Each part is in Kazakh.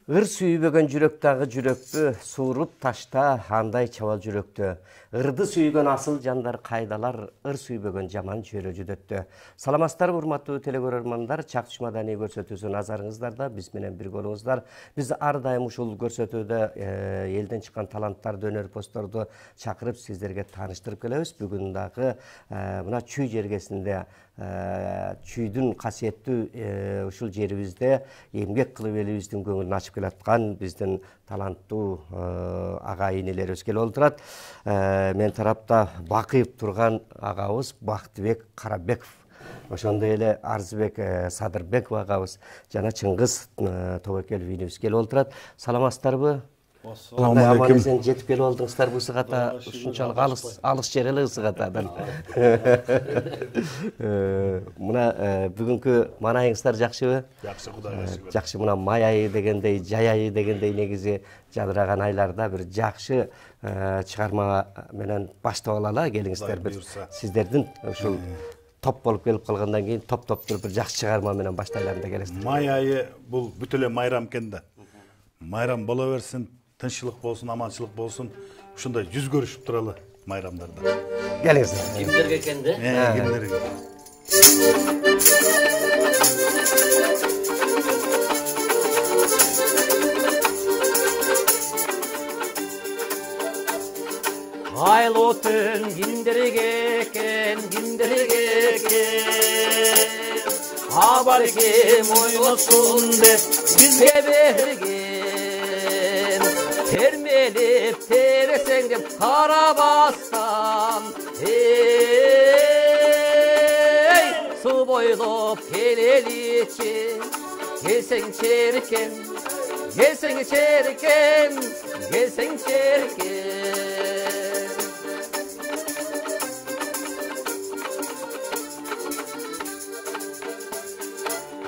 Ыр сүйбөгөн жүрөктагы жүрөкпү, сууруп ташта андай чабал жүрөктө. Ырды сүйгөн асыл жандар кайдалар, ыр сүйбөгөн жаман чөйрө жүдөттө. Саламаттар урматтуу телекөрөрмандар, Чакчы маданий көрсөтүүсү назарыңыздарда, биз менен бирге болуңуздар. Биз ар дайым ушул көрсөтүүдө элден чыккан таланттарды, өнөрпоздорду чакырып сиздерге тааныштырып келебиз. Бүгүн дагы мына Чүй жергесинде чүйдүн касиеттүү ушул жерибизде эмгек кылып элибиздин көңүлүн ачып келаткан биздин таланттуу ага инелерибиз келип олтурат. Мен тарапта бакыйып турган агабыз Бактыбек Карабеков, ошондой эле Арзыбек Садырбеков агабыз жана Чыңгыз Тобокелов инибиз келип олтурат. Саламатсыздарбы? Assalamu alaikum. Sen жетип келип олдуңуздар бу сыгата, ушунчалык алыс жер эле сыгатадан. Мына бүгүнкү манайыңыздар жакшыбы? Жакшы, Кудайга шүгүр. Жакшы, мына май айы дегендей, жай айы дегендей негизи жадыраган айларда бир жакшы чыгарма менен баштап алалы, келиңиздер бир сиздердин ушул топ болуп келип калгандан кийин топ-топ бир жакшы чыгарма менен баштайлар да келесиздер. Май айы бул бүт эле майрам экен да. Майрам боло берсин, тынччылык болсун, аманчылык болсун. Ушундай жүз көрүшүп туралы майрамдарда. Келиңиздер. Кимдерге экен да? Кимдерге? Айлы түн кимдерге экен, кимдерге экен. Абар кем ойносун деп бизге берген. Термелеп тересең деп карабастан. Эй, су бойлоп келеличи, келсең черкем, келсең черкем, келсең черкем.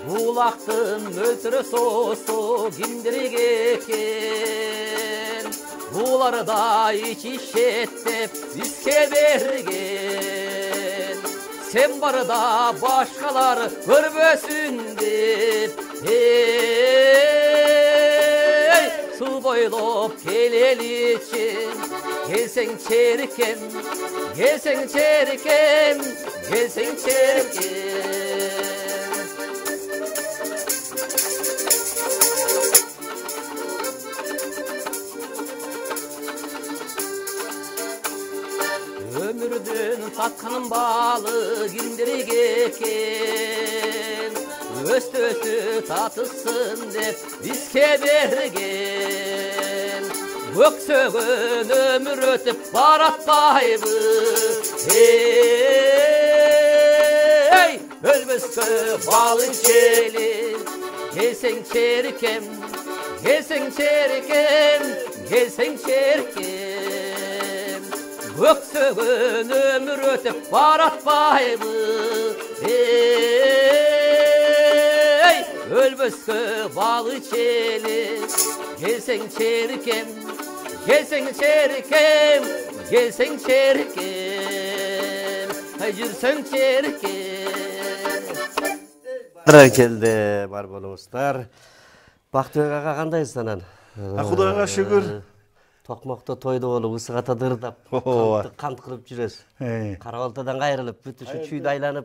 Булактын мөлтүрө соосу кимдерге экен? Буларда ичишет деп бизге берген. Сен барда башкалар көрбөсүн деп. Эй, су бойлоп келеличи, келсең черкем, келсең черкем, келсең черкем. Ömürden tatkanın balı kimdерге экен? Östü tatısın dep bizke bergen. Öksögön ömür ötüp baratpayбы. Ey, ölböskö balın çeli, gelseň çerkem, gelseň çerkem, gelseň çerkem. Öksögön ömür ötüp baratpayбы. Ey, ölböskö balı çeli, gelseň çerkem, gelseň çerkem, gelseň çerkem, жүрсөң çerkem. Келди, бар болуңуздар. Бактыбек ага кандайсыз анан? Кудайга шүгүр. Токмокто тойдо болуп, ысыгата дырдап, кант кылып жүрөсүз. Карабалтадан кайрылып, бүт ушу чүйдү айланып,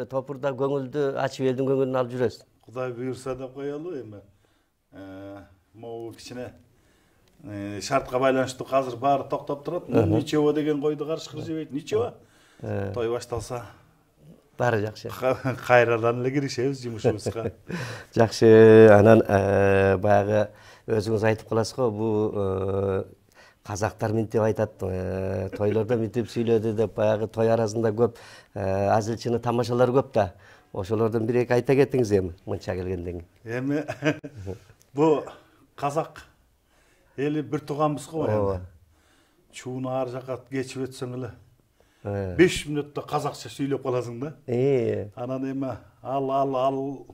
топурда көңүлдү ачып, элдин көңүлүн алып жүрөсүз. Кудай буйрса деп коелу эми. Могу кичине шартка байланыштуу азыр баары токтоп турат. Ничего деген койду карышкыр жебейт. Ничего. Той башталса Баары жакшы. Кайрадан эле киришебиз жумушубузга. Жакшы, анан баягы өзүңүз айтып каласыз го, бу казактар мынтип айтат, тойлордо мынтип сүйлөдү деп, баягы той арасында көп азылчыны тамашалар көп да. Ошолордон бир-эки айта кетиңиз эми, мынча келгенден кийин. Эми бу казак эли бир тууганбыз го эми. Чууну ар жака кечип өтсөң эле 5 мүнөттө казакча сүйлөп каласың да. Анан эми ал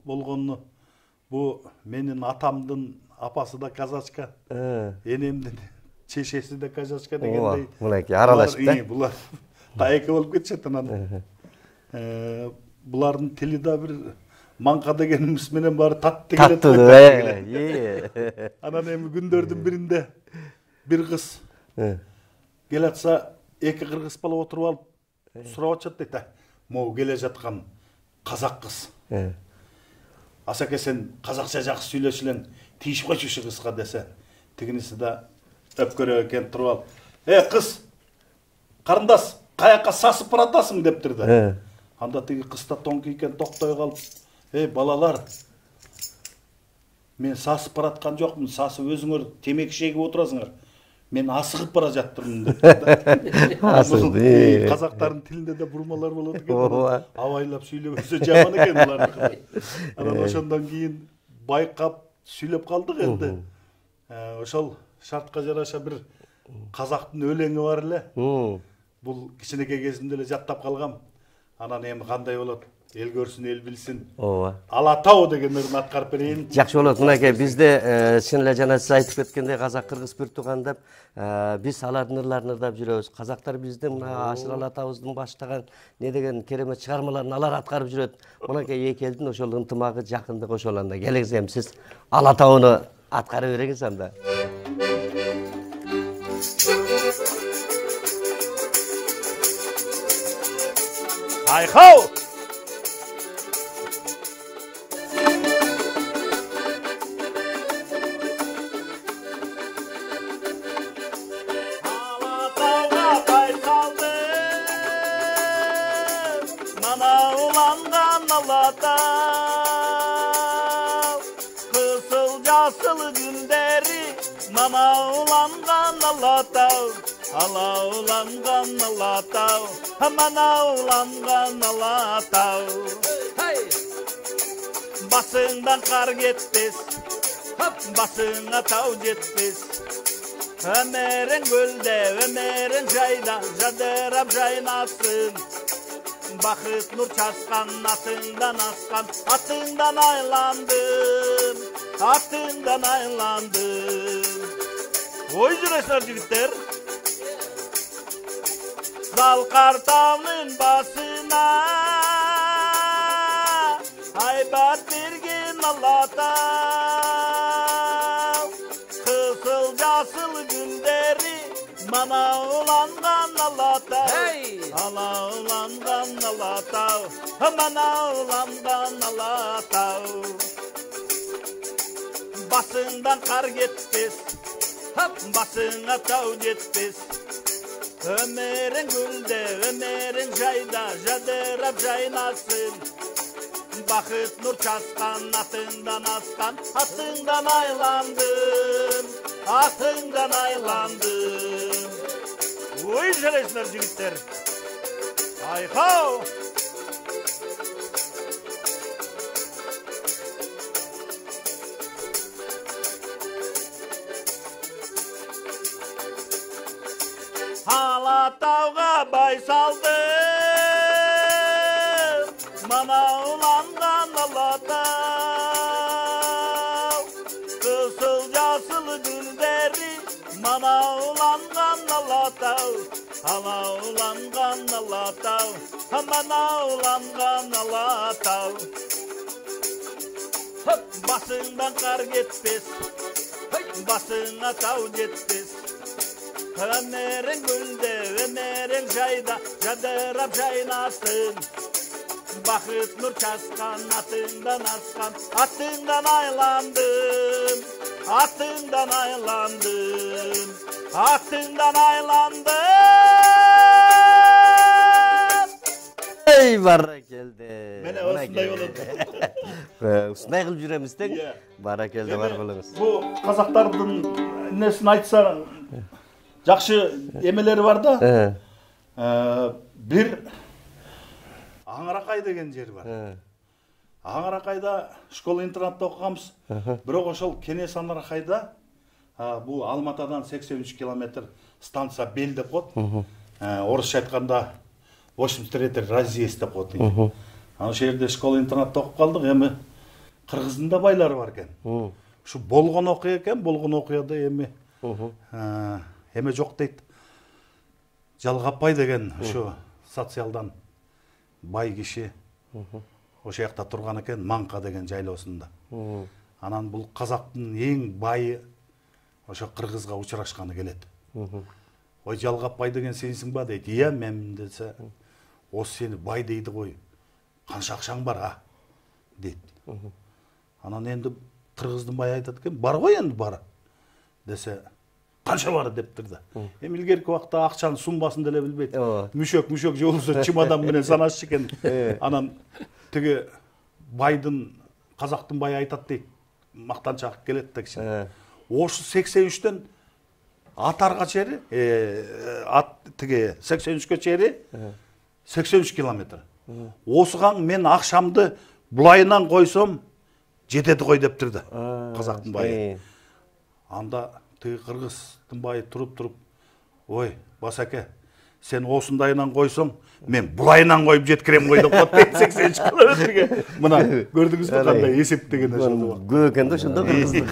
болгону бу менин атамдын апасы да казачка, энемдин чешеси да казачка дегендей. Мынакей аралашып да. Булар кайкы болуп кетишет анан. Булардын тили да бир Манка дегенimiz менен бары татты келет. Таттуу. Анан эми күндөрдүн биринде бир кыз келатса, эки кыргыз бала отуруп алып сурап атышат дейт. Могу келе жаткан казак кыз. Асаке сен казакча жакшы сүйлөшү элең, тийишип койчу ушу кызга десе, тигиниси да өпкөрөп экен туруп алып, кыз, карындас, каяка сасып баратасың дептир да. Анда тиги кыз да тоң кийген токтой калып, балалар, мен сасып бараткан жокмун, сасып өзүңөр темеки шегип отурасыңар. Мен асыгып бара жаттырмын деп. Асыгып. Казактардын тилинде да бурмалар болот экен. Абайлап сүйлөбөсө жаман экен булар. Анан ошондон кийин байкап сүйлөп калдык энди. Ошол шартка жараша бир казактын өлеңи бар эле. Бул кичинекей кезимде эле жаттап калгам. Анан эми кандай болот? Эл көрсүн, эл билсин. Ала тау деген ырын аткарып берейин. Жакшы болот. Мынакей бизде чын эле жана сиз айтып кеткендей казак кыргыз бир тууган деп биз алардын ырларын ырдап жүрөбүз. Казактар биздин мына Ашыр ала табыздын баштаган не деген керемет чыгармаларын алар аткарып жүрөт. Мынакей эки элдин ошол ынтымагы, жакындыгы ошол анда келиңиз эми сиз ала тауну аткарып бериңиз анда. Айхау! Alaulangan alatau, manaulangan alatau. Basından kar getmez, basına tau jetmez. Ömer'in gölde, Ömer'in jayda, jadırap jaynasın. Bakıt nur çaskan, atından askan, atından aylandım, atından aylandım. Oy jüreşler jigitler. Dal kartavının basına aybat birgin Allah'ta kısıl casıl günleri mana ulangan Allah'ta ala ulangan Allah'ta mana ulangan Allah'ta basından kar getmez basına tau jetmez. Ömer'in gülde, Ömer'in jayda, jadırap jaynasın. Bakıt nur çaskan, atından askan, atından aylandım, atından aylandım. Oy jeleşler jigitler. Ayhav! Alatauga bay saldı, mana ulangan alatau. Kısıl casılı gülleri, mana ulangan alatau. Ala ulangan alatau, mana ulangan alatau. Basından kar getmez, basına tau jetmez. Ömer'in gülde, Ömer'in jayda, jadırap jaynasın. Bakıt nur çaskan, atından askan, atından aylandım, atından aylandım, atından aylandım. Ey barakeldi. Mene osunday oldu. Usunday kılıp jüremizden. Barakeldi var bolunuz. Bu kazaktardın nesini aytsa jakşı emeleri var da. Bir Аңыракай деген жер бар. Аңыракайда школа интернатта окуганбыз. Бирок ошол Кенес Аңыракайда бул Алматадан 83 километр станция Бел деп коет. Орусча айтканда 83 разъезд деп коет. Ошол жерде школа интернатта окуп калдык. Эми кыргыздын да байлары бар экен. Ушу болгон окуя экен, болгон окуяда эме жок дейт. Жалгапбай деген ушу социалдан бай киши. ошол жакта турган экен, Манка деген жайлоосунда. Анан бул казактын эң байы ошо кыргызга учурашканы келет. Ой, Жалгапбай деген сенсиң ба дейт. Ия, мен десе, осы сени бай дейді ғой. Канча акчаң бар, а? Дейт. Анан енді кыргыздын байы айтат экен, бар ғой енді бар. Десе, канча бар дептир да. Эми илгерки убакта акчанын суммасын деле билбейт. Мүшөк же болбосо чемодан менен санашчу экен. Анан тиги байдын, казактын байы айтат дейт. Мактанчак келет декши. Ошу 83-тен атарга чейин, тиги 83-кө чейин 83 километр. Осуган мен акшамды булайынан койсом жетеди ғой дептир да. Казактын байы. Анда тиги кыргыздын байы туруп, ой, Басаке, сен осундайынан койсоң, мен булайынан коюп жеткирем ғой деп коет 83 километрге. Мына көрдүңүзбү кандай эсептеген ошондо. Көп экен да ошондо кыргыздык.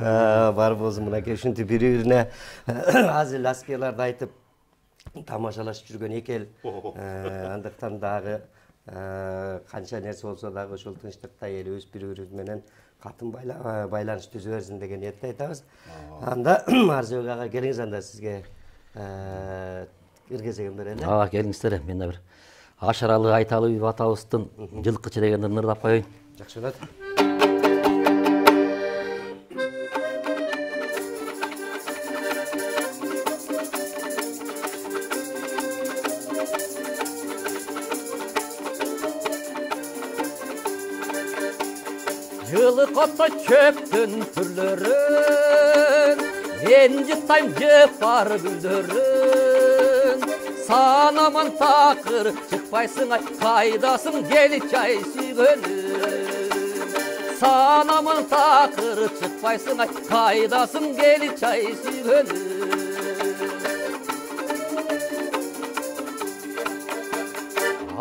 Бар болсун мынакей ушинтип бири-бирине азыр аскерларды айтып тамашалашып жүргөн эки эл. Андыктан дагы канча нерсе болсо дагы ошол тынчтыкта элибиз бири-бирибиз менен катын байланыш түзө берсин деген ниетте айтабыз. Анда Арзыбек ага келиңиз, анда сизге киргизеген берели. Келиңиздер, мен да бир ашаралы айталы атабыздын жылкычы дегенди ырдап коеюн. Жакшы болот. Жылы қотта чөптін түрлерін, енжіттайм жыпар гүлдерін. Санаман тақыр шықпайсың ай, қайдасың гели чай сүйгөнін. Санаман тақыр шықпайсың ай, қайдасың гели чай сүйгөнін.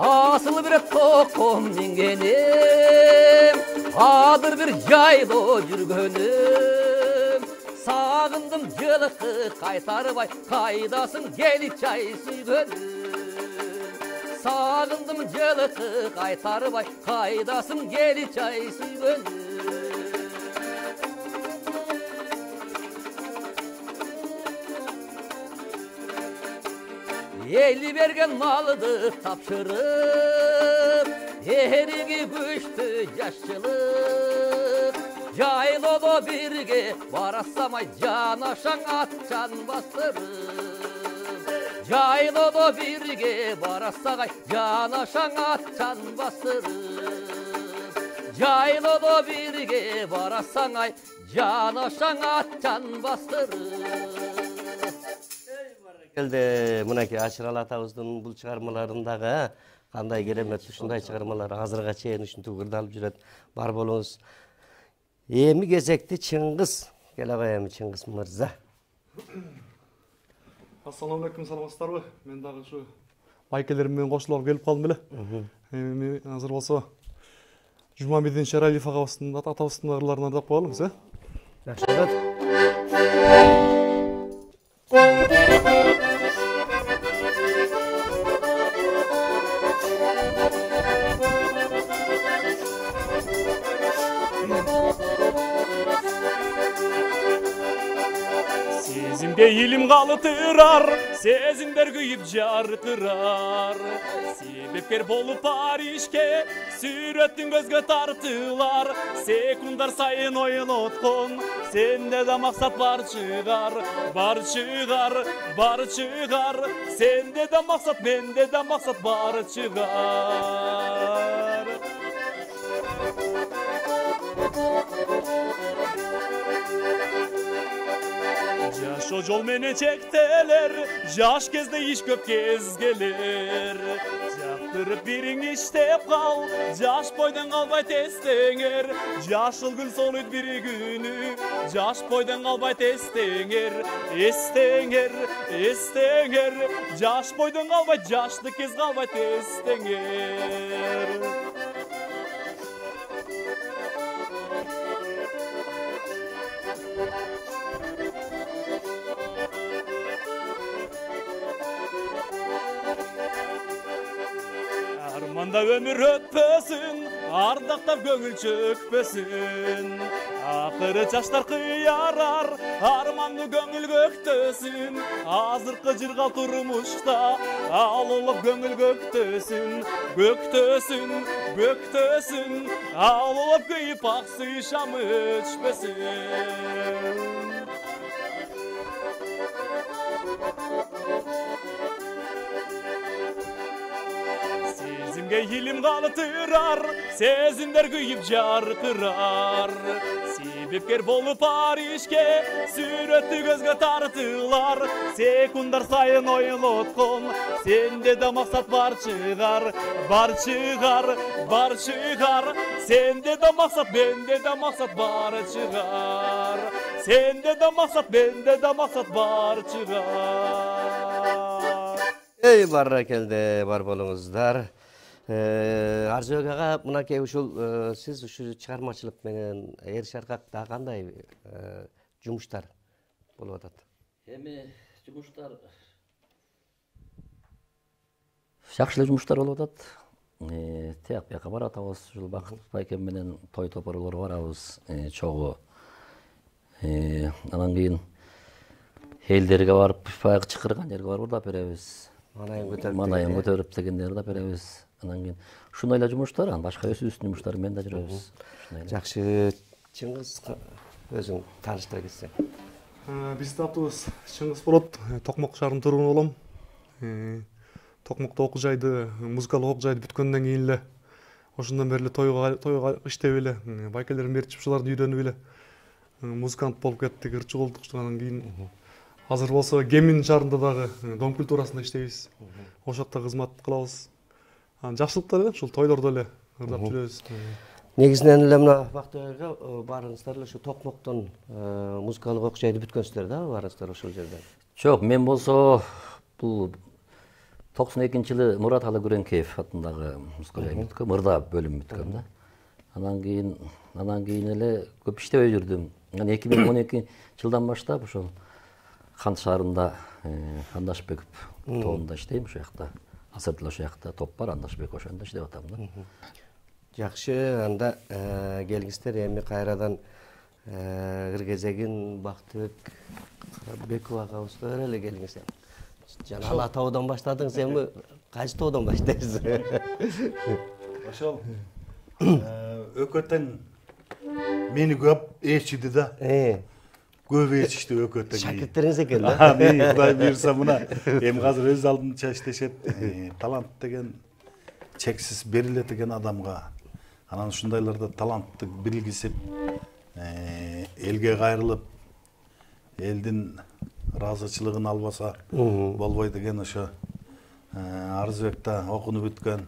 Асыл бір тоқым мінгенім, адыр бір жайлы жүргөнім. Сағындым жылқы қайтарбай, қайдасың гели чай сүйгөнім. Сағындым жылқы қайтарбай, қайдасың гели чай сүйгөнім. Eli bergen maldı tapşırıp, erigi güçtü yaşçılık. Yayloda birge barasamay, canaşan atçan bastırıp. Yayloda birge barasagay, canaşan atçan bastırıp. Yayloda birge barasagay, canaşan atçan bastırıp. Келді мынакей Ашыралы атабыздын бул чыгармаларындагы кандай керемет ушундай чыгармалар азырга чейин ушинтип кырдалып жүрөт. Бар болуңуз. Эми кезекти Чыңгыз. Келе коем Чыңгыз мырза. Ассаламу алейкум, саламатсыздарбы? Мен дагы ушу байкелерим менен кошулуп келип калдым эле. Эми азыр болсо Жумамедин Шералиев агабыздын атабыздын ырларын ырдап коелубуз, э? Жакшы болот. Сезимде илим калытырар, сезимдер күйүп жаркырар. Себепкер болуп Парижге, сүрөттүн көзгө тартылар. Секундар сайын ойлоткон, сенде да максат бар чыгар. Бар чыгар, бар чыгар, сенде да максат, менде да максат бар чыгар. Жашоо жол менен чектелер, жаш кезде иш көп кезгелер. Жактырып бириң иштеп кал, жаш бойдон калбай тестеңер. Жашыл гүл солуйт бир күнү, жаш бойдон калбай тестеңер. Эстеңер, эстеңер, жаш бойдон калбай, жаштык кез калбай тестеңер. Арманда өмір өтпесін, ардақтап көңіл чөкпесін. Ақыры жаштар қиярар, арманды көңіл көктөсін. Азырқы жырға тұрмышта, алылып көңіл көктөсін. Көктөсін, көктөсін, алылып күйіп ақсы шам өчпесін. Сезімге елім қалытырар, сезімдер күйіп жарқырар. Себепкер болып Парижге, сүретті көзге тартылар. Секундар сайын ойылотқын, сенде де мақсат бар шығар. Бар шығар, бар шығар. Сенде де мақсат, менде де мақсат бар шығар. Сенде де мақсат, менде де мақсат бар шығар. Ey barra keldi, бар болуңуздар. Арзыбек ага, мынакей ушул сиз ушу чыгармачылык менен эр шаркакта кандай жумуштар болуп атат? Эми жумуштар жакшы эле жумуштар болуп атат. Тияк бияка баратабыз, ушул Бакыт байкем менен той топорлор барабыз, чогуу. Анан кийин элдерге барып, баягы чакырган жерге барып урдап беребиз. Манайын көтөрүп дегендерди да беребиз. Анан кийин ушундай эле жумуштар, анан башка өзүбүздүн жумуштар менен да жүрөбүз. Жакшы, Чыңгыз өзүң тааныштыра кетсең. Биздин атыбыз Чыңгыз болот, Токмок шаарынын тургуну болом. Токмокто окуу жайды, музыкалык окуу жайды бүткөндөн кийин эле ошондон бери эле тойго иштеп эле, байкелердин берип чыпчыларды үйрөнүп эле музыкант болуп кеттик, ырчы болдук. Анан кийин азыр болсо Кемин шаарында дагы дом культурасында иштейбиз. Ошол жакта кызмат кылабыз. Жакшылыктар эле, ушул тойлордо эле ырдап жүрөбүз. Негизинен эле мына Бактыбайга баарыңыздар эле ушу Токмоктон музыкалык окуу жайды бүткөнсүздөр да, баарыңыздар ошол жерден? Жок, мен болсо бул 92-жылы Мурат Алы Күреңкеев атындагы музыка жайды бүткөм, ырда бөлүм бүткөм да. Анан кийин эле көп иштебей жүрдүм. Анан 2012 жылдан баштап ошол Кан шаарында Андашбеков тобунда иштейм, ошол жакта. Азыр деле ошол жакта топ бар, Андашбек ошондо иштеп атам да. Жакшы, анда келгиңиздер эми кайрадан Кыргызегин Бактыбек Беков агабызга эле келиңиздер. Жана Ала таудан баштадыңыз, эми кайсы таудан баштайсыз? Ошол өкөтөн мени көп ээрчиди да. Көп ээрчишти өкөтөн. Шакирттериңиз экен да? Кудай буйрса мына эми азыр өз алдынча иштешет. Талант деген чексиз берилет деген адамга. Анан ушундайларда талантты билгизип, элге кайрылып, элдин ыраазычылыгын албаса болбой деген ошо Арзыбекте окууну бүткөн,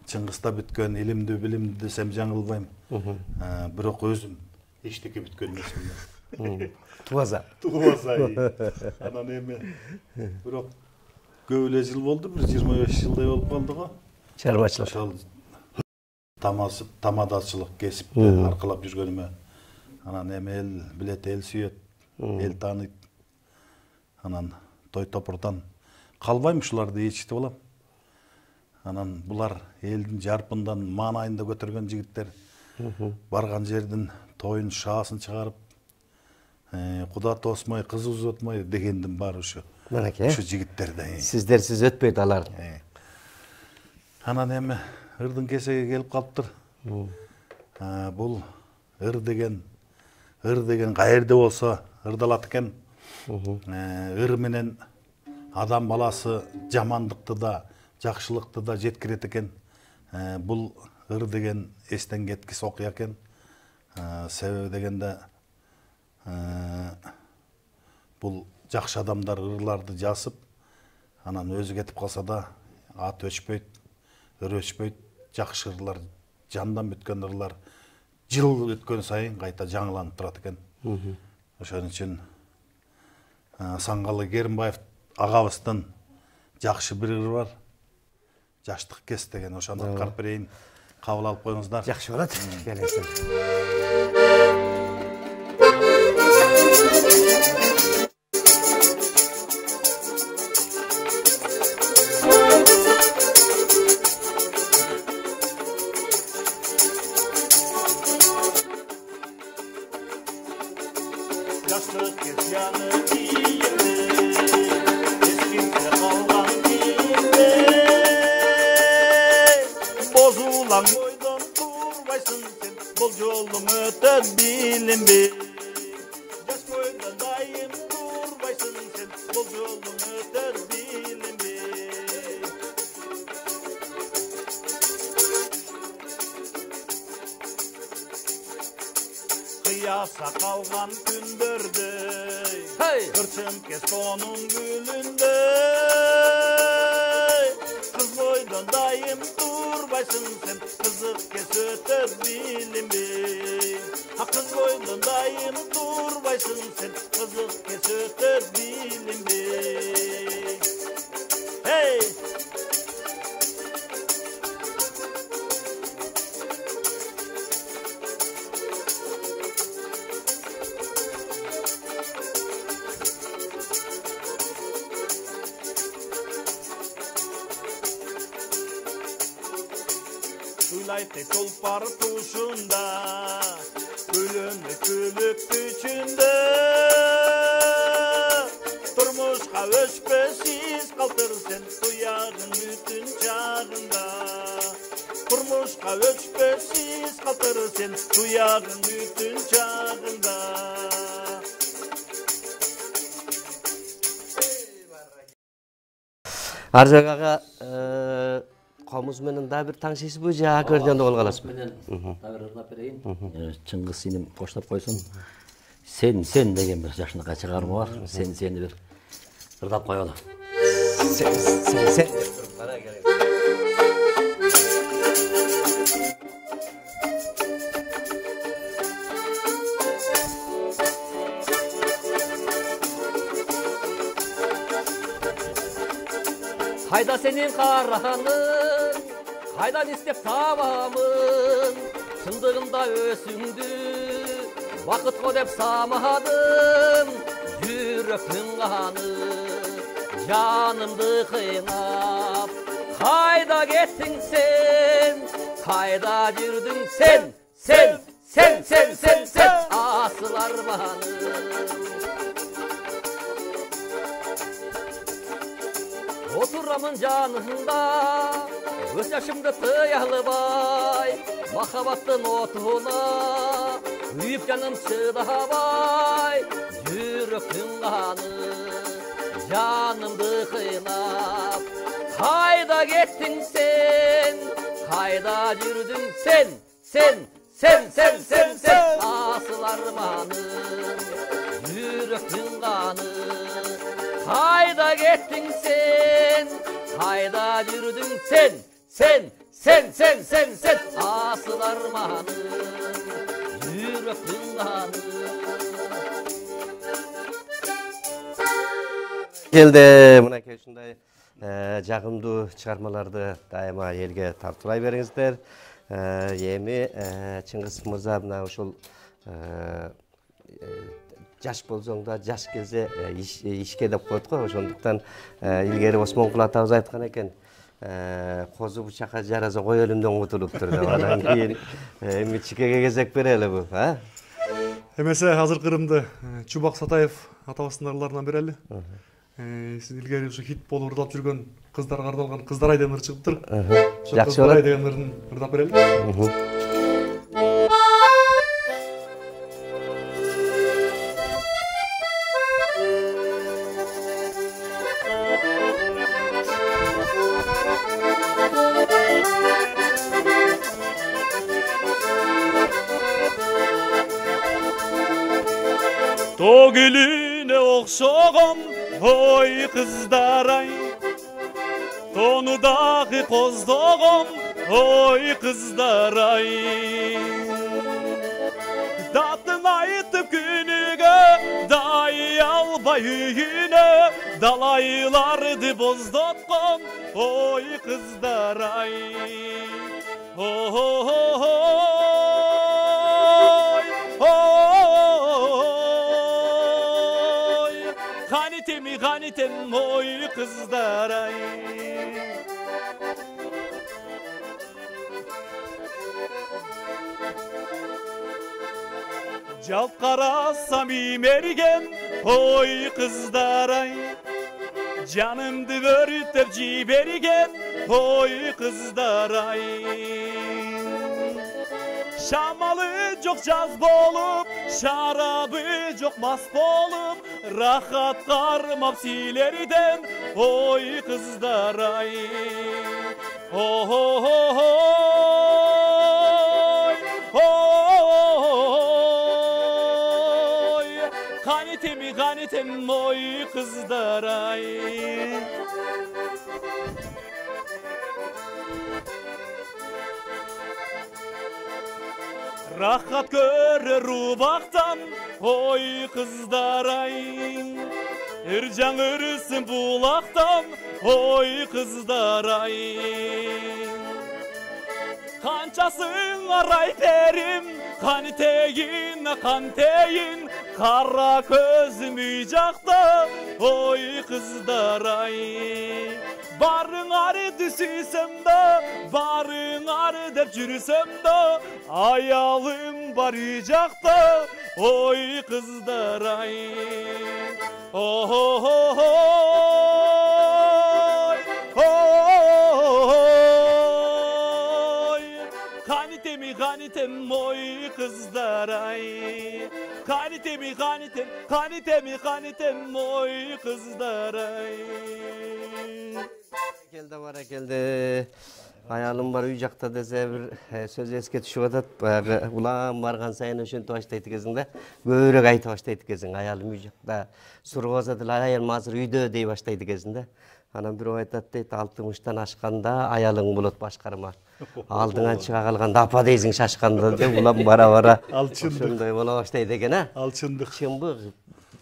Чыңгызда бүткөн, илимди билимди десем жаңылбайм. Бирок өзүм эчтеке бүткөн эмесмин. Тубаза. Анан эми бирок көп эле жыл болду, бир 25 жылдай болуп калды го. Чарбачылык. Ошол тамадачылык кесипти аркылап жүргөнүмө. Анан эми эл билет, эл сүйөт, эл тааныйт. Анан той топурдан калбайм, ушуларды ээрчитип алам. Анан булар элдин жарпындан маанайында көтөргөн жигиттер. Барган жердин тоюн шаасын чыгарып, куда тосмой, кыз узатмай дегендин баары ушу. Ушу жигиттерде. Сиздерсиз өтпөйт алар. Анан эми ырдын кесеге келип калыптыр. Бул ыр деген каерде болсо ырдалат экен. Ыр менен адам баласы жамандыкты да, жакшылыкты да жеткирет экен. Бул ыр деген эстен кеткис окуя экен. Себеби дегенде бул жакшы адамдар ырларды жазып, анан өзү кетип калса да ат өчпөйт, ыр өчпөйт. Жакшы ырлар, жандан бүткөн ырлар жыл өткөн сайын кайта жаңыланып турат экен. Ошон үчүн Саңгалы Керимбаев агабыздын жакшы бир ыры бар. Жаштык кес деген, ошону аткарып берейин. Кабыл алып коюңуздар. Жакшы болот. Келесиң. Yaşlı kez yanı kiyimde eskimde kalgan kiyimde bozulan boydan durbaysın sen bol yolun öter bilinme yaş boydan dayım durbaysın sen bol yolun öter bilinme Kıyasa kalgan gündürde Kırçın kes tonun gülünde Kız boydan dayım durbaysın sen Kızık kes öter bilinme Ha kız boydan dayım durbaysın sen Kızık kes öter bilinme Hey! Suylayte tulpar tuşunda Gülünü külük güçünde Turmuşka öşpesiz kaltır sen Duyağın bütün çağında Turmuşka öşpesiz kaltır sen Duyağın bütün çağında Arjak ağa komuz menen da bir taңшайсыз bu жаа көргөндө кол каласыз. Менен да бир ырдап берейин. Чыңгыз сеним коштоп койсун. Сен деген бир жашынакай чыгарма бар. Сени бир ырдап коелу. Sen. Kayda senin karahanın, kaydan istep tabamın, Çındığında ösündü, vakit ko dep samadım, Yürektün kanı, canımdı kıynap. Kayda gittin sen, kayda girdin sen, asıl armanım. Oturamın canında, göz yaşımda tıyalı bay, Mahabattın otuna, üyüp canım çıdabay, Yürektün kanı, canımdı kıynap. Kayda gittin sen, kayda yürüdün sen, asıl armanım, Yürektün kanı. Kayda gittin sen, kayda yürüdün sen, asıl armanım, yürektün kanı. Келді, мынакей ушундай жагымдуу чыгармаларды дайыма элге тартуулай бериңиздер. Эми Чыңгыз мырза мына ушул жаш болсоң да жаш келсе ишке деп коет го. Ошондуктан илгери Осмонкул атабыз айткан экен, козу бычакка жараса кой өлүмдөн кутулуптур деп. Анан кийин эми чикеге кезек берели бу, а? Эмесе азыркы ырымды Чубак Сатаев атабыздын берели. Сиз илгери ушу хит болуп ырдап жүргөн кыздарга арналган Кыздар ай деген ыр чыгыптыр. Жакшы Кыздар ай деген ырын ырдап берели. Tog eline okşoğum oy kızdaray, Tonudağı kozdoğum oy kızdaray. Datın aytıp günüge day albay yine, Dalaylardı bozdotkom oy kızdaray. Ganitem oy kızdaray. Жалт қарасам имерген ой қыздар-ай, жанымды өртеп жіберген ой қыздар-ай. Шамалы жоқ жаз болып, шарабы жоқ мас болып, рахат қармап силерден ой қыздар-ай. Қанетем ой қыздар-ай. Рахат көрер рубақтан ой қыздар-ай. Үржан үрісін бұлақтан ой қыздар-ай. Қаншасын арай перім, қанетейін, қантейін, қара көзім үй жақта ой қыздар-ай. Барыңар түсісім да, барыңар деп жүрсем да, аялым бар үй жақта ой қыздар-ай. Қанетем ой қыздар-ай. Қанетем ой қыздар-ай. Келді бара келді. Аялым бар үй жақта десе бір сөз еске түшіп атат. Баяғы улам барған сайын өшінті баштайды кезіңде, көбірек айты баштайды кезің. Аялым үй жақта сұрғы басады, аялым азыр үйде дей баштайды кезінде. Анан бір айтат дейді, 60-тан ашқанда аялың болот башқарма. Алдыңан шыға қалғанда апа дейсің шашқанда деп улам бара-бара. Ошондой бола баштайды екен, а? Ал чындық. Чындық.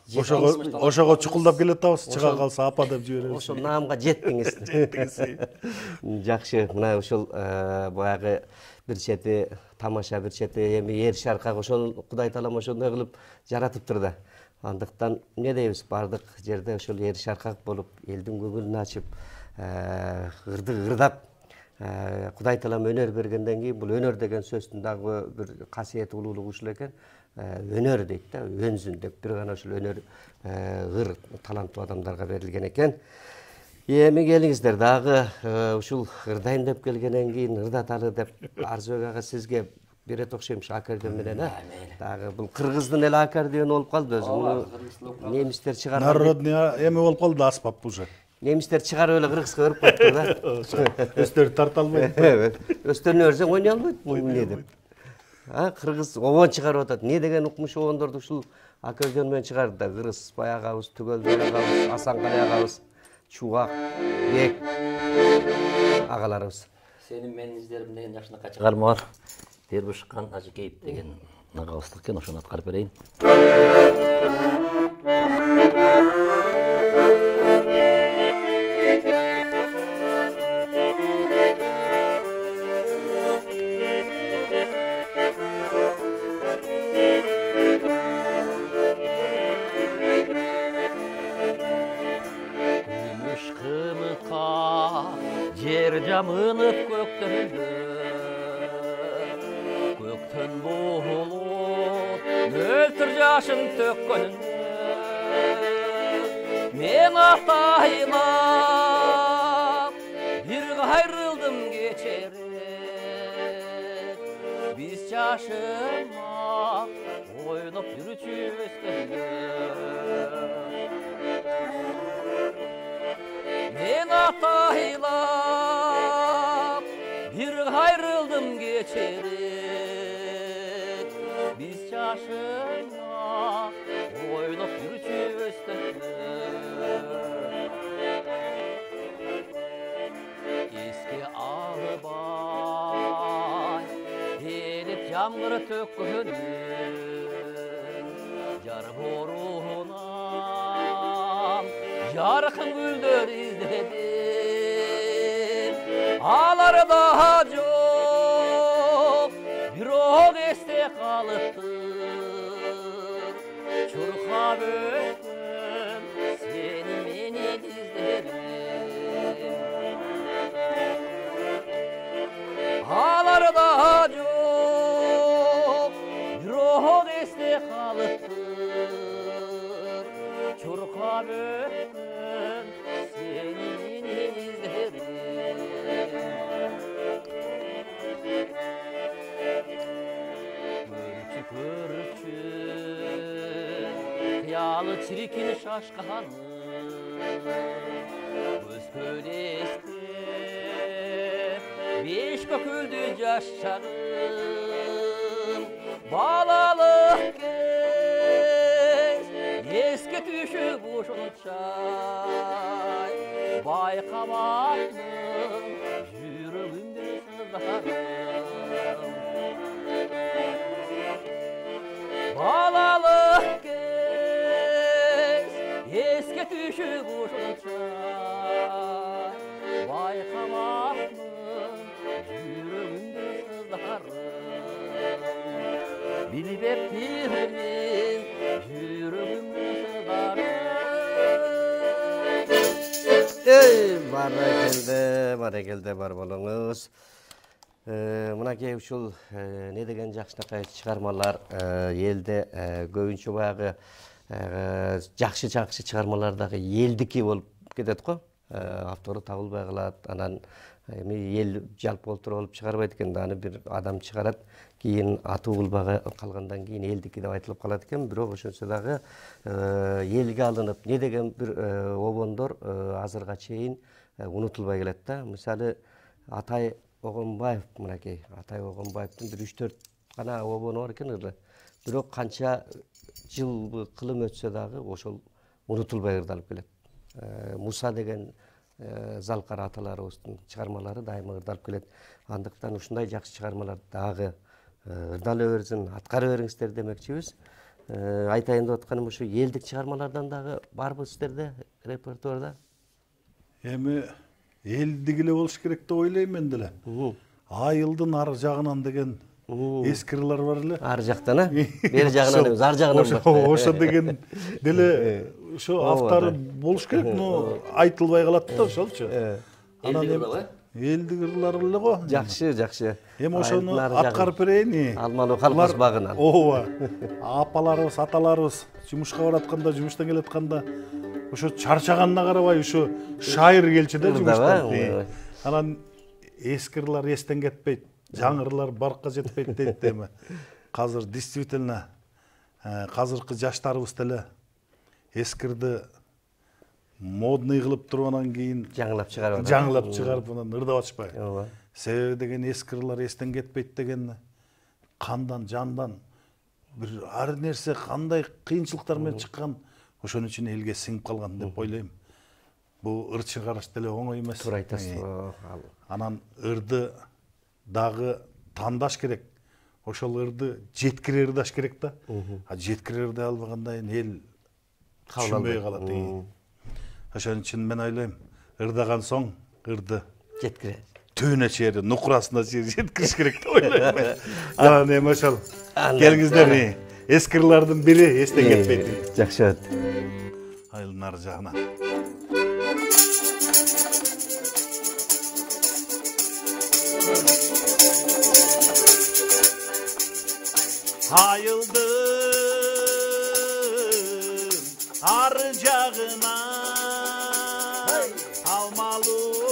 Ошоға чукулдап келет табыз, чыга калса апа деп жиберебиз. Ошол наамга жеттиңиз. Жакшы, мына ошол баягы бир чети тамаша, бир чети эми эр шаркак ошол Кудай таалам ошондой кылып жаратыптыр да. Андыктан эмне дейбиз, бардык жерде ошол эр шаркак болуп, элдин көңүлүн ачып, ырдап Кудай таалам өнөр бергенден кийин бул өнөр деген сөздүн дагы бир касиети улуулугу ушул экен. Өнөр дейт да, өнзүн деп бир гана ушул өнөр ыр таланттуу адамдарга берилген экен. Эми келиңиздер дагы ушул ырдайын деп келгенден кийин ырдаталы деп Арзыбек ага сизге берет окшоймуш аккордеон менен, а? Дагы бул кыргыздын эле аккордеону болуп калды өзү. Муну немистер чыгарып. Народный эми болуп калды аспап уже. Немистер чыгарып эле кыргызга өөрүп коюптур да. Өздөрү тарта албайт. Өстөрүнө берсең ойнай албайт, эмне деп. Кыргыз обон чыгарып атат. Не деген укмуш обондорду ушул аккордеон менен чыгарды да. Кыргыз баягыбыз, Түгөлбай агабыз, Асанкали агабыз, Чугак, Бек агаларыбыз. Сенин менин издерим деген жакшынакай чыгарма бар. Дербышкан Ажыкеев деген агабыздык экен, ошону аткарып берейин. Jamınıp köktön bulut, nöltür yaşın tökkönünde, men ataylap bir gayrıldım geçerek, biz çaşıma oynap yürütübüzde. Men ataylap bir gayrıldım geçerek, biz çaşıma oynap yürütübüzde. Eski Ağbay elip yağmur tökkünün, jar borunam jarkın güldür izledim, alar daha çok bir ok este kalıptır, çurkap öptüm seni meni dizlerim, alar daha çok bir ok este kalıptır, kalıptır çurkap öptüm senin izlerin. Pörçü kıyalı çirkin şaşkanı göz köleste beş köküldü yaşarım balalık kez eski düşüp uşunçay baykamakmın yüreğimde sızlarım balalık kez eski düşüp uşunçay baykamakmın yüreğimde sızlarım bilip ettiğimin yüreğimde sızlarım. Bara geldi bar bolunuz. Mınakey uşul ne degen jakşınakay çıkarmalar elde көбүнчө баягы жакшы чыгармалардагы элдики болуп кетет го. Автору табылбай калат. Анан эми эл жалпы олтуруп алып чыгарбайт экен да, аны бир адам чыгарат. Кийин аты улбагы калгандан кийин элдики деп айтылып калат экен. Бирок ошонсо дагы элге алынып, не деген бир обондор азырга чейин унутулбай келет да. Мисалы Атай Огонбаев, мынакей Атай Огонбаевдин бир 3-4 гана обону бар экен ырды. Бирок канча жыл кылым өтсө дагы ошол унутулбай ырдалып келет. Муса деген Залкар аталарыбыздын чыгармалары дайыма ырдалып келет. Андыктан ушундай жакшы чыгармалар дагы ырдала берсин, аткара бериңиздер демекчибиз. Айтайын деп атканым ушу элдик чыгармалардан дагы барбы сиздерде репертуарда? Эми элдик эле болуш керек деп ойлойм мен деле. Айылдын ар жагынан деген эскирлер бар эле. Ар жактан, бери жагынан эмес, ар жагынан. Ошо деген деле ошо автору болуш керек, но айтылбай калат да ошолчу. Элдик ырлар эле го. Жакшы. Эми ошону аткарып берейин. Алмалуу колхоз багынан. Ооба. Апаларыбыз, аталарыбыз жумушка баратканда, жумуштан келатканда ошо чарчаганына карабай ошо шайыр келчү да жумуштан. Анан эскирлер эстен кетпейт, жаңырлар баркка жетпейт дейт эми. Азыр действительно азыркы жаштарыбыз деле эскирди модный кылып туруп анан кийин жаңылап чыгарып анан ырдап атышпайбы. Себеби деген эскирлер эстен кетпейт деген кандан, жандан бир ар нерсе кандай кыйынчылыктар менен чыккан, ошонун үчүн элге сиңип калган деп ойлойм. Бул ыр чыгарыш деле оңой эмес. Туура айтасыз. Анан ырды дагы тандаш керек. Ошол ырды жеткире ырдаш керек да. Жеткире ырдай албагандай эл түшүнбөй калат. Ошон үчүн мен ойлойм, ырдаган соң ырды жеткире. Түйүнө чейин, нукурасына чейин жеткириш керек деп ойлойм мен. Анан эми ошол келиңиздер, эскирлердин бири эстен кетпейт. Жакшы. Айылдын ар жагына. Айылдын ар жагына алмалуу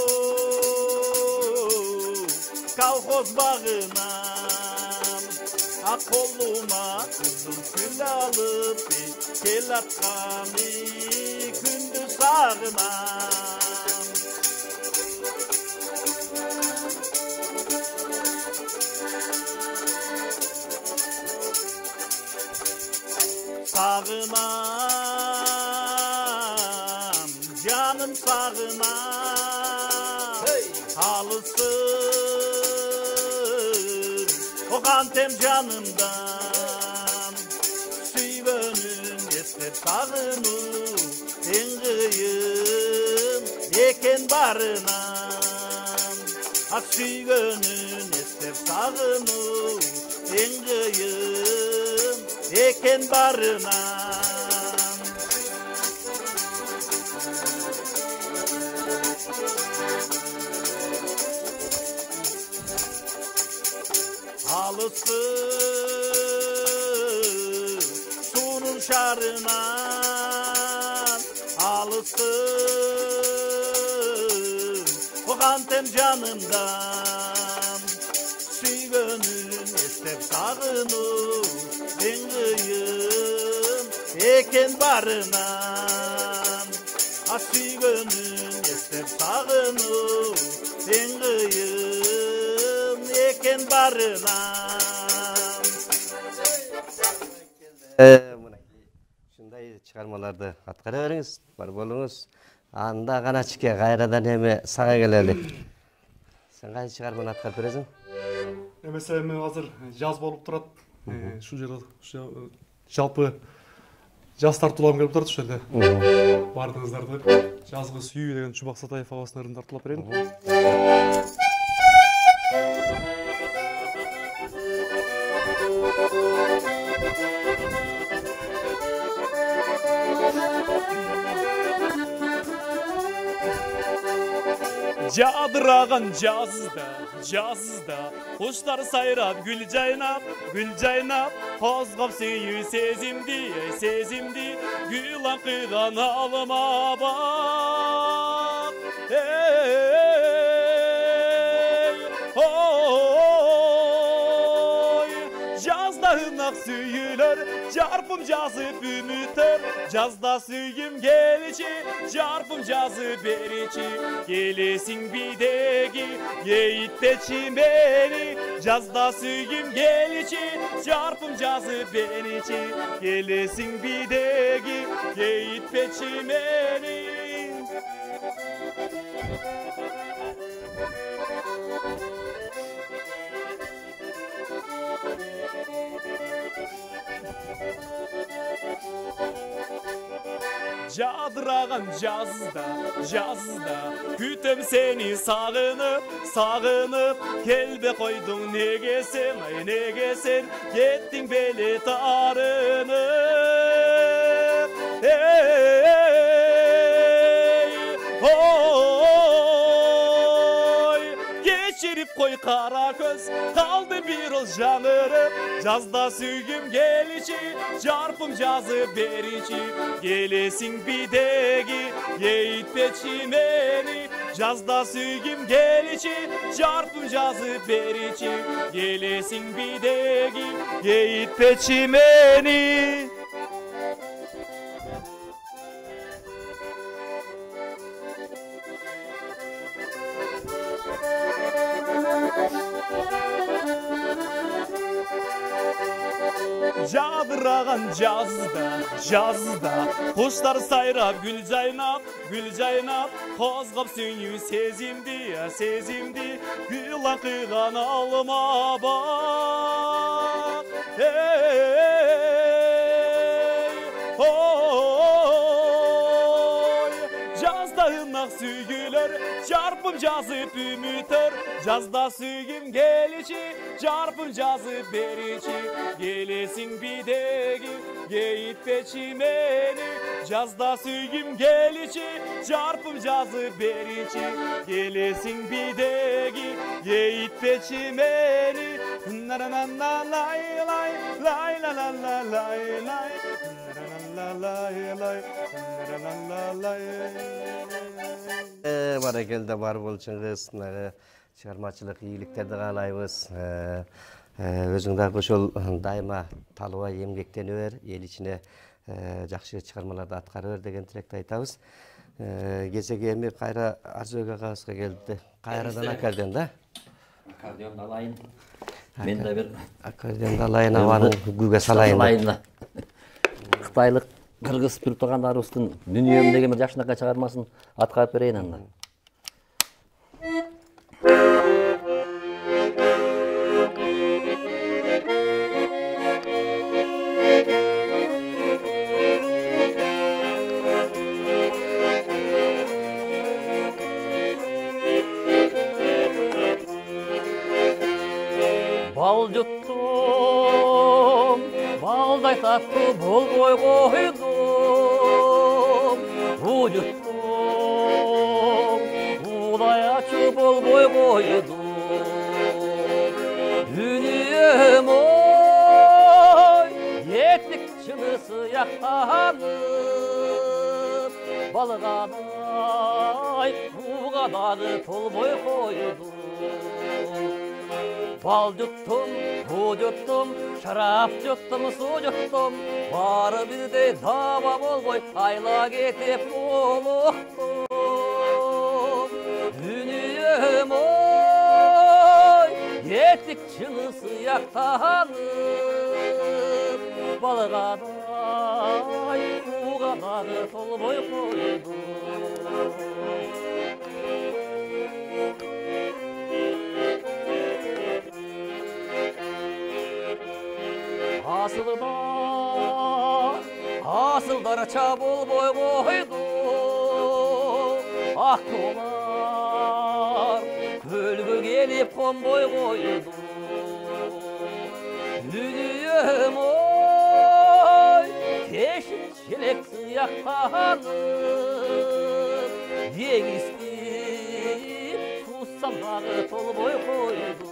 колхоз багынан ак колума кыздын гүл алып келатканы күндү сагынам. Sağınam, canım sağınam, alısın o kantem canımdan. Süyvönün yeter sağını, en kıyım eken barınam. Ak süyvönün yeter sağını, en kıyım eken barınam. Alısın şarından alısın o kantem canımdan süygönün istep sağınıp en kıyım eken barınan süygönün istep sağınıp en kıyım eken barınan. Şunday çıkarmalarda atkara veriniz, var bolunuz. Anda gana çıkıyor, gayradan heme sağa gelelim. Sen qaysi çıkarmаны atkарып бересиң? Mesela men hazır jaz bolup turat. Şu жерде жалпы жаз тартууларым келип турат ошол эле. Бардыңыздарды жазгы сүйүү деген Чубак Сатаев агасынын ырын тартуулап берейин. Жадыраған жазда құштар сайрап гүл жайнап қозғап сүйүү сезімді гүл ақиған алыма бақ жазда ынақ сүйілер жарпым жазып үмітер жазда сүйгім келичи жарпым жазып беричи келесиң бидеги ейитпечи мени жазда сүйгім келичи жарпым жазып беричи келесиң бидеги ейитпечи мени. Жадыраған жазда күтем сени сағынып келбе қойдың неге сен кеттің беле тарынып кешіріп қой қара көз қалды бір ол жаңырып жазда сүйгім келичи жарпым жазып беричи келесиң бидеги ейитпечи мени жазда сүйгім келичи жарпым жазып беричи келесиң бидеги ейитпечи мени. Жадыраған жазда құштар сайрап гүл жайнап қозғап сүйүү сезімді гүл ақиған алыма бақ жазда ынақ сүйгүлөр жарпым жазып үмүтөр жазда сүйгім келичи жарпым жазып беричи келесиң бидеги ейитпечи мени жазда сүйгім келичи жарпым жазып беричи келесиң бидеги ейитпечи мени. Баракелде бар болчуңуз, чыгармачылык ийгиликтерди каалайбыз. Өзүң дагы ошол дайыма талыбай эмгектенип бер, эл ичине жакшы чыгармаларды аткарып бер деген тилекти айтабыз. Кезеги эми кайра Арзыбек агабызга келди. Кайрадан аккордеон да? Аккордеон алайын. Мен да бир аккордеон алайын, абаны күгө салайын. Кытайлык кыргыз бир туугандарыбыздын Дүнүйөм деген бир жакшынакай чыгармасын аткарып берейин анда. Бал жуттум, балдай татты болбой койдум. Жуттум, удай ачы болбой койдум. Дүнүйөм ой, еттик чынысы сыяқтанып балғадай буғадағы толбой қойды. Bal yuttum, bu yuttum, şarap yuttum, su yuttum. Barı bir de dava bol boy, ayla getip oluqtum. Dünyem oy, yettik çını sıyaqtanıp. Balğaday, buğadağı tol boy koydu. Asılдар çabul boy koydu. Akkolar kölgü gelip kon boy koydu. Dünyem oy teşik çilek sıyaqtanıp. Yegisti sussamları tol boy koydu.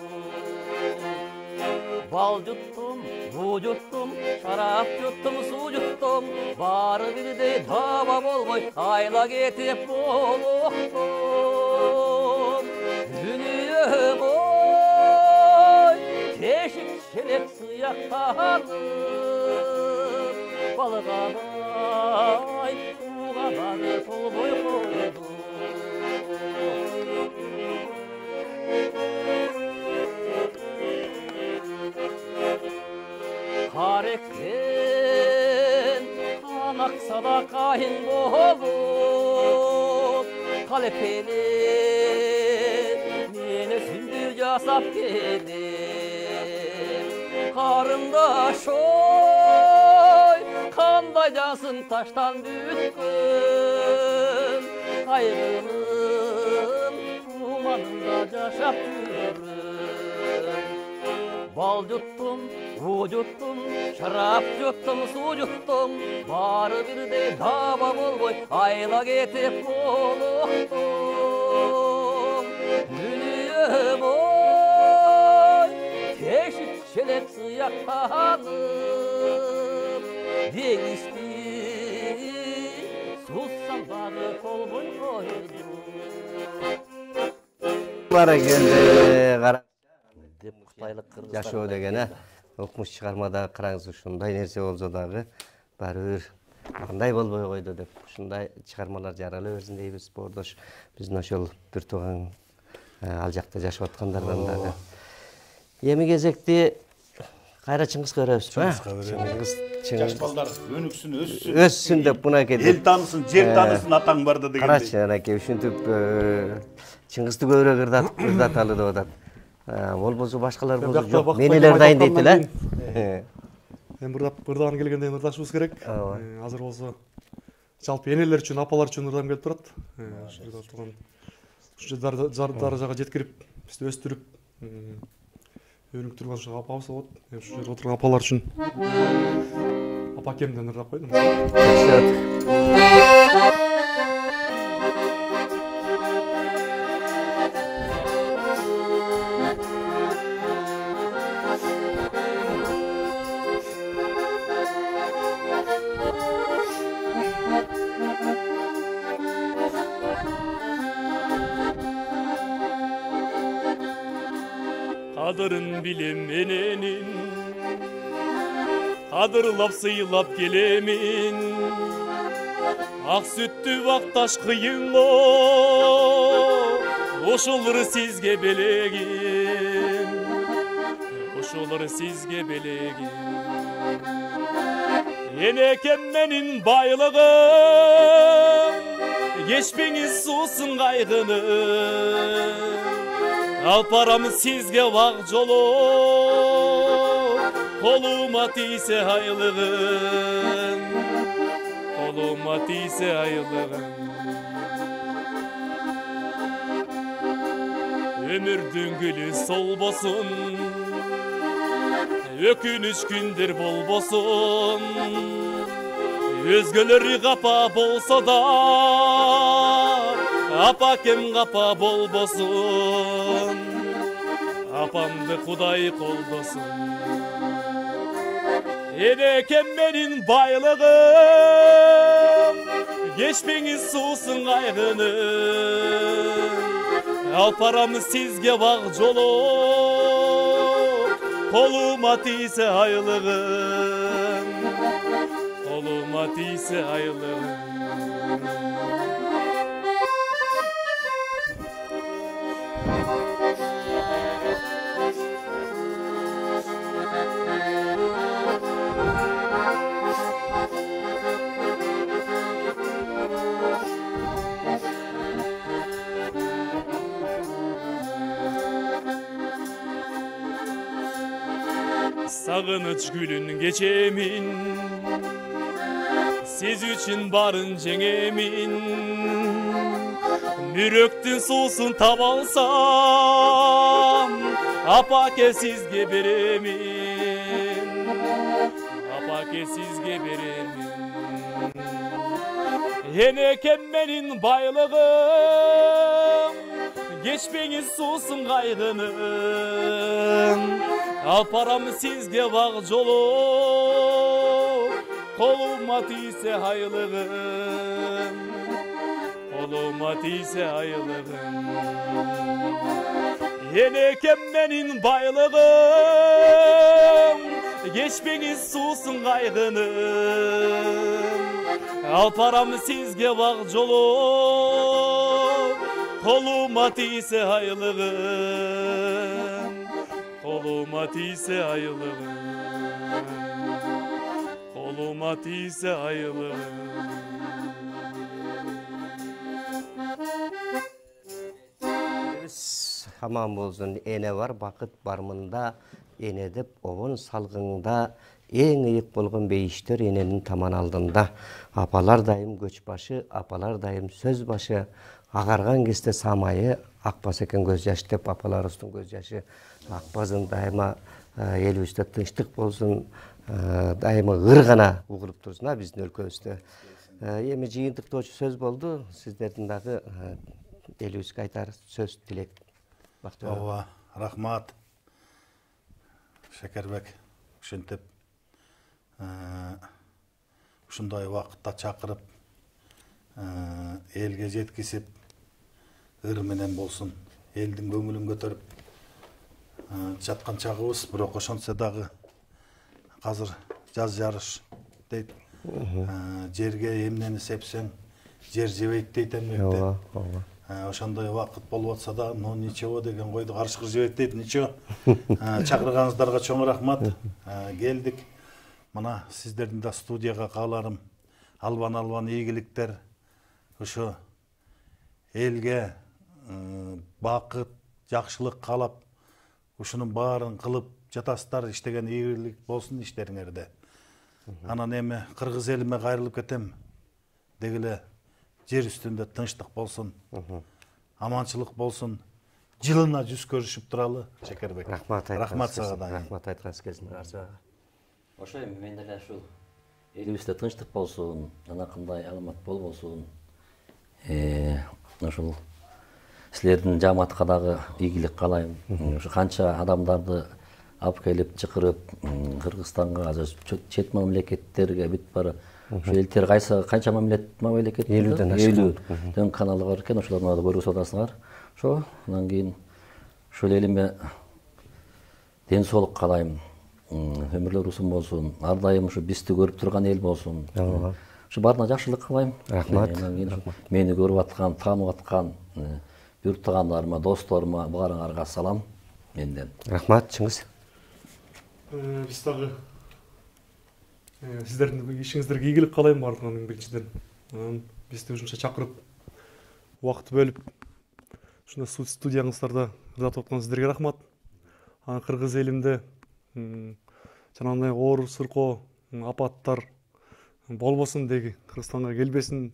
Bal yuttum, bu yuttum, şarap yuttum, su yuttum. Barı bir de dava bolboy, ayla getip oluqtum. Dünyem oy, teşik çelek sıyaqtanıp. Balğaday, buğadağı tolboy koydu. Karekten kanaksa da kayın bolup kalepeli meni sündür jasap gelip karımdaş oy kandayasın taştan bütkün kaygının dumanında yaşap yürürüm. Bal yuttum, bu yuttum, şarap yuttum, su yuttum. Barı bir de dava bolboy, ayla getip oluqtum. Dünyem oy, teşik çelek sıyaqtanıp. Degisti, sussamları kolboy koydu. Bana geldi, qara. Жашоо деген окумуш чыгармада караңыз ушундай нерсе болсо дагы баары бир кандай болбой койду деп ушундай чыгармалар жарала берсин дейбиз боордош биздин ошол бир тууган ал жакта жашап аткандардан дагы. Эми кезекти кайра Чыңгызга беребизби? Жаш балдар өнүксүн, өссүн деп мынакей эл таанысын, жер таанысын, атаң барды дегендей. Карачы анакей ушинтип Чыңгызды көбүрөөк ырдаталы деп атат. Болбосо башкалар болсо жок. Мен эле ырдайын дейт эле. Эми ырдаган келгенде ырдашыбыз керек. Азыр болсо жалпы энелер үчүн, апалар үчүн ырдагым келип турат. Ушул даражага жеткирип, бизди өстүрүп, өнүктүргөн ушул апабыз болот. Ушул жерде отурган апалар үчүн апа акемден ырдап койдум. Qadırın bilemenenin Qadırlap sıylap gelemin Ak süttü vaktaş kıyın o Oşulur sizge belegin Oşulur sizge belegin Enekemmenin baylığın Geçpeniz susun kaygını Alparam sizge vaq jolu Koluma tiyse aylığın Koluma tiyse aylığın Ömürdün gülü sol bosun Ökünüş gündür bol bosun Özgöleri qapa bolsa da Apa kem qapa bol bosun Apamdı Kuday koldosun Enекем menin baylığım, geçmeniz susun kaygının. Alp aramız sizge bak jolu, koluma tiyse aylığım, koluma tiyse aylığım. Sağınıç gülün geçemin, siz üçün barın cengemin. Müröktün susun tabalsam, apake sizge beremin, apake sizge beremin. Enekem menin baylığım, geçmeniz susun kaygının. Alparam sizge bak jolu, koluma tiyse haylığım, koluma tiyse haylığım. Enekem menin baylığım, geçmeniz susun kaygının. Alparam sizge bak jolu, koluma tiyse haylığım, koluma tiyse aylığım, koluma tiyse aylığım. Hamam bolsun ene var, bakıt barmında, ene dep ovun salgında, en ıyık bolgun beyiştir enenin taman aldında. Apalar dayım göç başı, apalar dayım söz başı, ağargan keste samayı, akbas eken göz yaş dep apalar üstün göz yaşı. Akbazın daima elibizde tınçtık bolsun, daima ırgana uğulup dursun bizdin өлкөбүздө. Эми жыйынтыктоочу сөз болду. Сиздердин дагы элибизге айтар сөз тилек. Ооба, рахмат. Шекербек, ушинтип ушундай убакытта чакырып, элге жеткизип, ыр менен болсун, элдин көңүлүн көтөрүп жаткан чагыбыз, бирок ошонсо дагы азыр жаз жарыш дейт. Жерге эмнени сепсең, жер жебейт дейт эмнекте. Ошондой убакыт болуп атса да, ну ничего деген койду, карышкыр жебейт дейт, ничего. Чакырганыңыздарга чоң рахмат. Келдик. Мына сиздердин да студияга кааларым албан ийгиликтер. Ошо элге бакыт, жакшылык каалап, ушунун баарын кылып жатасыздар, иштеген ийгилик болсун иштериңерде. Анан эми кыргыз элиме кайрылып кетем. Дегиле жер үстүндө тынчтык болсун, аманчылык болсун, жылына 100 көрүшүп туралы. Шекербек, рахмат сага да. Рахмат айтканыңыз келсин. Ошо эми мен деле ушул элибизде тынчтык болсун, ана кандай аламат болбосун. Ошол силердин жамаатка дагы ийгилик каалайм. Ушу канча адамдарды алып келип чакырып, Кыргызстанга, чет мамлекеттерге бүт бара. Ошо элдер канча мамлекет? 50ден ашык. 50ден каналы бар экен, ошолорду көрүп атасыңар. Ошо, анан кийин ушул элиме ден соолук каалайм. Өмүрлөр узун болсун, ар дайым ушу бизди көрүп турган эл болсун. Ушу баарына жакшылык каалайм. Рахмат. Мени көрүп аткан, таанып аткан бүт туугандарыма, досторума баарыңарга салам менден. Рахмат, чыңгыз. Биз дагы сиздердин ишиңиздерге ийгилик каалайм бардыгынан биринчиден. Бизди ушунча чакырып, убакыт бөлүп, ушундай студияңыздарда ырдатып аткан сиздерге рахмат. Кыргыз элимде жанагындай оор сыркоо, апаттар болбосун деги, Кыргызстанга келбесин,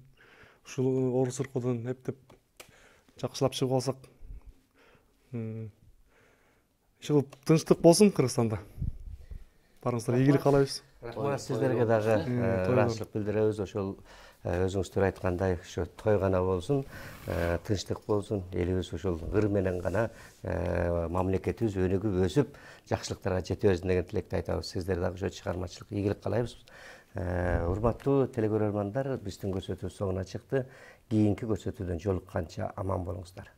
ушул оор сыркоодон эптеп жакшылап чыгып алсак, ушул тынчтык болсун Кыргызстанда. Барыңыздарга ийгилик каалайбыз. Рахмат сіздерге дағы ыраазычылык билдиребиз. Ошол өзүңүздөр айткандай ошо той гана болсун, тынчтык болсун, элибиз ошол ыр менен гана мамлекетибиз өнүгүп өсүп, жакшылыктарга жете берсин деген тилекти айтабыз. Сиздер дагы ошо чыгармачылык ийгилик каалайбыз. Урматтуу телекөрөрмандар, биздин көрсөтүү соңуна чыкты. Кийинки көрсөтүүдөн жолукканча аман болуңуздар.